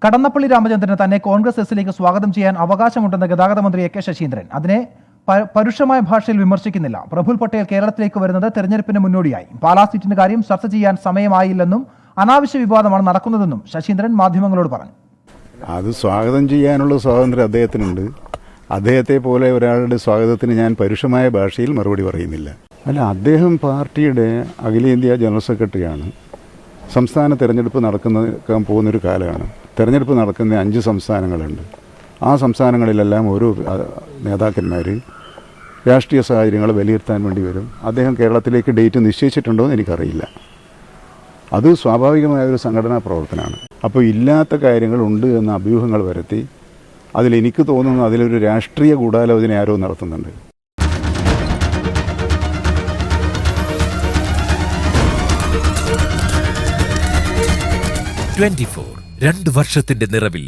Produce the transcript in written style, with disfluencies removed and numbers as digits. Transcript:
കടന്നപ്പള്ളി രാമചന്ദ്രന് തന്നെ കോൺഗ്രസ് എസിലേക്ക് സ്വാഗതം ചെയ്യാൻ അവകാശമുണ്ടെന്ന് ഗതാഗത മന്ത്രി എ കെ ശശീന്ദ്രൻ. അതിനെ പരുഷമായ ഭാഷയിൽ വിമർശിക്കുന്നില്ല. പ്രഫുൽ പട്ടേൽ കേരളത്തിലേക്ക് വരുന്നത് തെരഞ്ഞെടുപ്പിന് മുന്നോടിയായി. പാലാ സീറ്റിന്റെ കാര്യം ചർച്ച ചെയ്യാൻ സമയമായില്ലെന്നും അനാവശ്യ വിവാദമാണ് നടക്കുന്നതെന്നും ശശീന്ദ്രൻ മാധ്യമങ്ങളോട് പറഞ്ഞു. അത് സ്വാഗതം ചെയ്യാനുള്ള സ്വാതന്ത്ര്യം അദ്ദേഹത്തിനുണ്ട്. അദ്ദേഹത്തെ പോലെ ഒരാളുടെ സ്വാഗതത്തിന് ഞാൻ പരുഷമായ ഭാഷയിൽ മറുപടി പറയുന്നില്ല. അല്ല, അദ്ദേഹം പാർട്ടിയുടെ അഖിലേന്ത്യാ ജനറൽ സെക്രട്ടറിയാണ്. സംസ്ഥാന തെരഞ്ഞെടുപ്പ് നടക്കാൻ പോകുന്നൊരു കാലമാണ്. തെരഞ്ഞെടുപ്പ് നടക്കുന്ന 5 സംസ്ഥാനങ്ങളുണ്ട്. ആ സംസ്ഥാനങ്ങളിലെല്ലാം ഓരോ നേതാക്കന്മാർ രാഷ്ട്രീയ സാഹചര്യങ്ങൾ വിലയിരുത്താൻ വേണ്ടി വരും. അദ്ദേഹം കേരളത്തിലേക്ക് ഡേറ്റ് നിശ്ചയിച്ചിട്ടുണ്ടോ എന്ന് എനിക്കറിയില്ല. അത് സ്വാഭാവികമായൊരു സംഘടനാ പ്രവർത്തനമാണ്. അപ്പോൾ ഇല്ലാത്ത കാര്യങ്ങളുണ്ട് എന്ന അഭ്യൂഹങ്ങൾ വരുത്തി അതിലെനിക്ക് തോന്നുന്നു അതിലൊരു രാഷ്ട്രീയ ഗൂഢാലോചന ആരോ നടത്തുന്നുണ്ട്. 24 2 വർഷത്തിന്റെ നിറവിൽ